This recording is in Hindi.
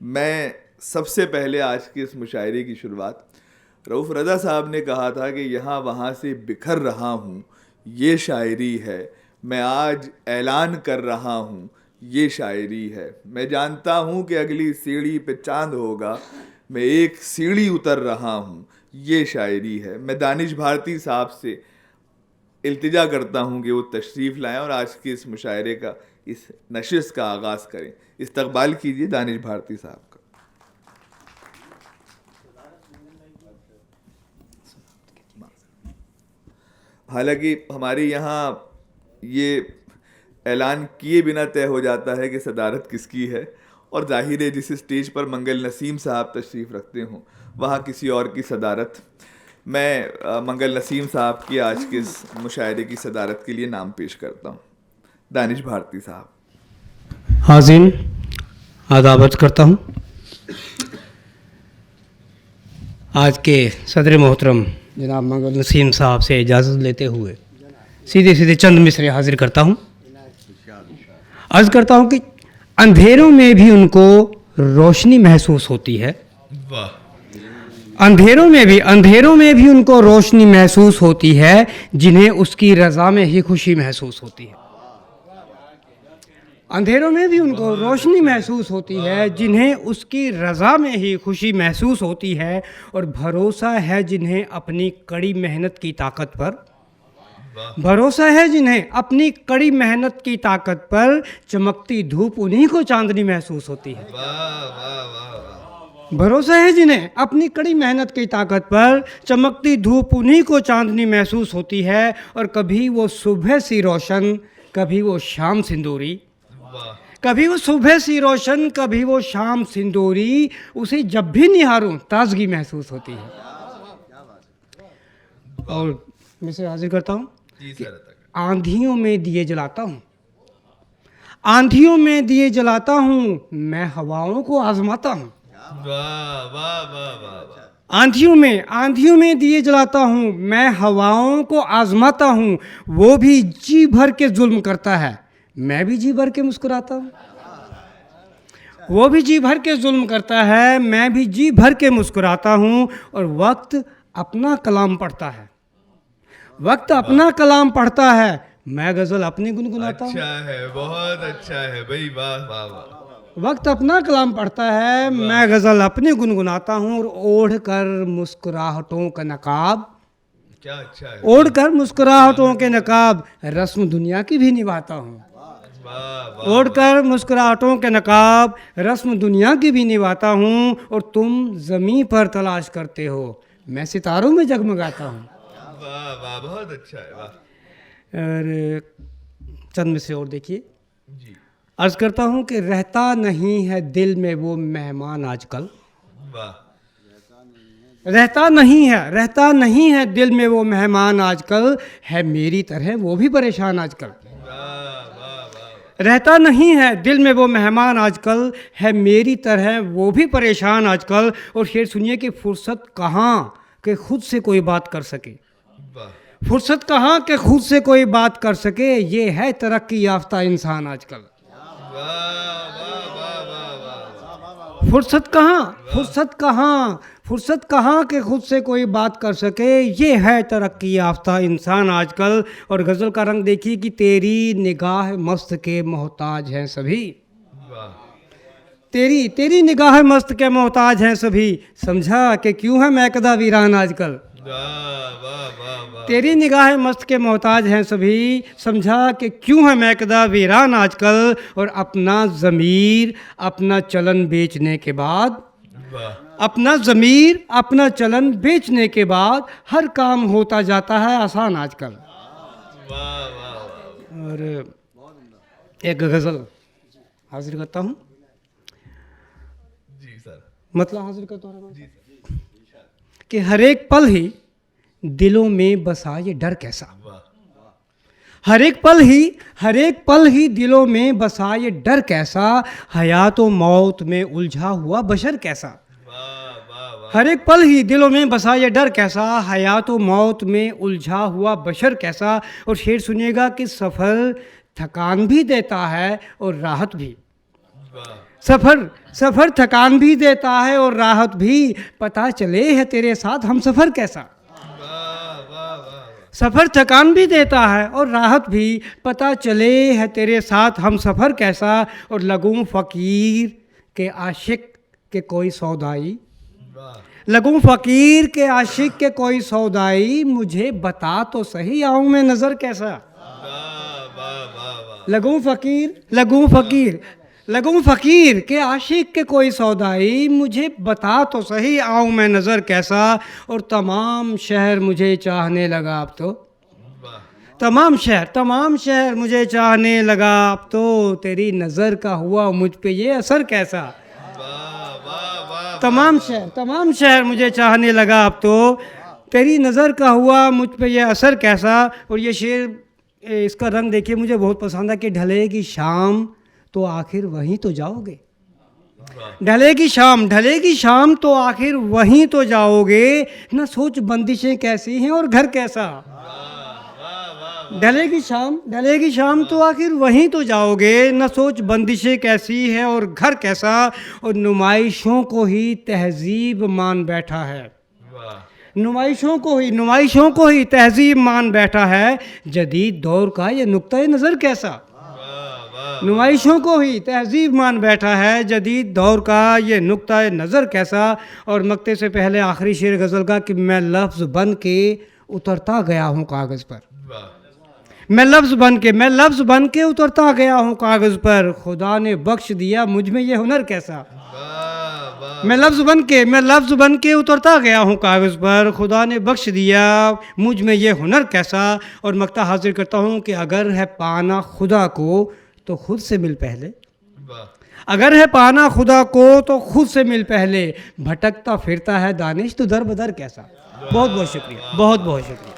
मैं सबसे पहले आज की इस मुशायरे की शुरुआत रऊफ़ रज़ा साहब ने कहा था कि यहाँ वहाँ से बिखर रहा हूँ, ये शायरी है। मैं आज ऐलान कर रहा हूँ, ये शायरी है। मैं जानता हूँ कि अगली सीढ़ी पे चांद होगा, मैं एक सीढ़ी उतर रहा हूँ, ये शायरी है। मैं दानिश भारती साहब से इल्तिजा करता हूँ कि वो तशरीफ़ लाएं और आज के इस मुशायरे का, इस नशिस्त का आगाज़ करें। इस्तकबाल कीजिए दानिश भारती साहब का। हालांकि हमारे यहाँ ये ऐलान किए बिना तय हो जाता है कि सदारत किसकी है, और जाहिर है जिस स्टेज पर मंगल नसीम साहब तशरीफ़ रखते हों वहाँ किसी और की सदारत। मैं मंगल नसीम साहब की आज के इस मुशायरे की सदारत के लिए नाम पेश करता हूँ। दानिश भारती साहब। हाज़िन आदाब करता हूँ। आज के सदर मोहतरम जनाब मंगल नसीम साहब से इजाज़त लेते हुए सीधे सीधे चंद मिसरे हाजिर करता हूँ। अर्ज़ करता हूँ कि अंधेरों में भी उनको रोशनी महसूस होती है। वाह। अंधेरों में भी उनको रोशनी महसूस होती है जिन्हें उसकी रज़ा में ही खुशी महसूस होती है। अंधेरों में भी उनको रोशनी महसूस होती है जिन्हें उसकी रज़ा में ही खुशी महसूस होती है, और भरोसा है जिन्हें अपनी कड़ी मेहनत की ताकत पर, भरोसा है जिन्हें अपनी कड़ी मेहनत की ताकत पर चमकती धूप उन्हीं को चांदनी महसूस होती है। भरोसा है जिन्हें अपनी कड़ी मेहनत की ताकत पर चमकती धूप उन्हीं को चांदनी महसूस होती है, और कभी वो सुबह सी रोशन कभी वो शाम सिंदूरी, कभी वो सुबह सी रोशन कभी वो शाम सिंदूरी, उसे जब भी निहारूं ताजगी महसूस होती है। और मैं से हाजिर करता हूँ कि आंधियों में दिए जलाता हूँ, आंधियों में दिए जलाता हूँ, मैं हवाओं को आजमाता हूँ। आंधियों में दिए जलाता हूँ, मैं हवाओं को आजमाता हूँ। वो भी जी भर के जुल्म करता है, मैं भी जी भर के मुस्कुराता हूँ। वो भी जी भर के जुल्म करता है, मैं भी जी भर के मुस्कुराता हूँ। और वक्त अपना कलाम पढ़ता है, वक्त अपना कलाम पढ़ता है, मैं गज़ल अपनी गुनगुनाता हूँ। अच्छा है, बहुत अच्छा है भाई, वाह वाह वाह। वक्त अपना कलाम पढ़ता है, मैं गज़ल अपनी गुनगुनाता हूँ। और ओढ़ कर मुस्कुराहटों का नकाब, क्या अच्छा है, ओढ़ कर मुस्कुराहटों के नकाब, रस्म दुनिया की भी निभाता हूँ। ओढ़ कर मुस्कुराहटों के नकाब, रस्म दुनिया की भी निभाता हूँ। और तुम ज़मीं पर तलाश करते हो, मैं सितारों में जगमगाता हूँ। वाह वाह, बहुत अच्छा है, वाह। और चंद में से और देखिए, जी। अर्ज़ करता हूँ कि रहता नहीं है दिल में वो मेहमान आजकल, वाह। रहता नहीं है दिल में वो मेहमान आजकल, है मेरी तरह वो भी परेशान आजकल। रहता नहीं है दिल में वो मेहमान आजकल, है मेरी तरह वो भी परेशान आजकल। और शेर सुनिए कि फुर्सत कहाँ कि खुद से कोई बात कर सके, फुर्सत कहाँ कि खुद से कोई बात कर सके, ये है तरक्की याफ्ता इंसान आजकल। फुर्सत कहाँ कि खुद से कोई बात कर सके, ये है तरक्की याफ्ता इंसान आजकल। और गज़ल का रंग देखिए कि तेरी निगाह मस्त के मोहताज हैं सभी, तेरी निगाह मस्त के मोहताज हैं सभी, समझा कि क्यों है महकदा वीरान आजकल। तेरी निगाह मस्त के मोहताज हैं सभी, समझा कि क्यों है महकदा वीरान आजकल। और अपना ज़मीर अपना चलन बेचने के बाद, अपना ज़मीर अपना चलन बेचने के बाद, हर काम होता जाता है आसान आजकल। और एक गज़ल हाजिर करता हूँ, मतलब हाजिर करता हूँ कि हर एक पल ही दिलों में बसा ये डर कैसा, हर एक पल ही दिलों में बसा ये डर कैसा, हयात व मौत में उलझा हुआ बशर कैसा। हर एक पल ही दिलों में बसा ये डर कैसा, हयात व मौत में उलझा हुआ बशर कैसा। और शेर सुनिएगा कि सफ़र थकान भी देता है और राहत भी, सफ़र थकान भी देता है और राहत भी, पता चले है तेरे साथ हम सफ़र कैसा। सफ़र थकान भी देता है और राहत भी, पता चले है तेरे साथ हम सफ़र कैसा। और लगूं फ़कीर के आशिक के कोई सौदाई, लगूं फ़कीर के आशिक के कोई सौदाई, मुझे बता तो सही आऊँ मैं नज़र कैसा। लगूं फ़कीर के आशिक के कोई सौदाई, मुझे बता तो सही आऊँ मैं नज़र कैसा। और तमाम शहर मुझे चाहने लगा अब तो, तमाम शहर मुझे चाहने लगा अब तो, तेरी नज़र का हुआ मुझ पे ये असर कैसा। तमाम शहर मुझे चाहने लगा अब तो, तेरी नज़र का हुआ मुझ पे ये असर कैसा। और ये शेर, इसका रंग देखिए मुझे बहुत पसंद है कि ढलेगी शाम तो आखिर वहीं तो जाओगे, ढलेगी शाम तो आखिर वहीं तो जाओगे, न सोच बंदिशें कैसी हैं और घर कैसा। ढलेगी शाम तो आखिर वहीं तो जाओगे, न सोच बंदिशें कैसी है और घर कैसा। और नुमाइशों को ही तहजीब मान बैठा है, नुमाइशों को ही तहजीब मान बैठा है, जदीद दौर का ये नुक्ता नज़र कैसा। नुमाइशों को ही तहजीब मान बैठा है, जदीद दौर का ये नुक्ता नज़र कैसा। और मकते से पहले आखिरी शेर गज़ल का कि मैं लफ्ज़ बन के उतरता गया हूँ कागज़ पर, मैं लफ्ज़ बन के उतरता गया हूँ कागज़ पर, खुदा ने बख्श दिया मुझ में ये हुनर कैसा। मैं लफ्ज़ बन के उतरता गया हूँ कागज़ पर, खुदा ने बख्श दिया मुझ में ये हुनर कैसा। और मकता हाजिर करता हूँ कि अगर है पाना खुदा को तो खुद से मिल पहले, अगर है पाना खुदा को तो खुद से मिल पहले, भटकता फिरता है दानिश तो दर बदर कैसा। बहुत बहुत शुक्रिया।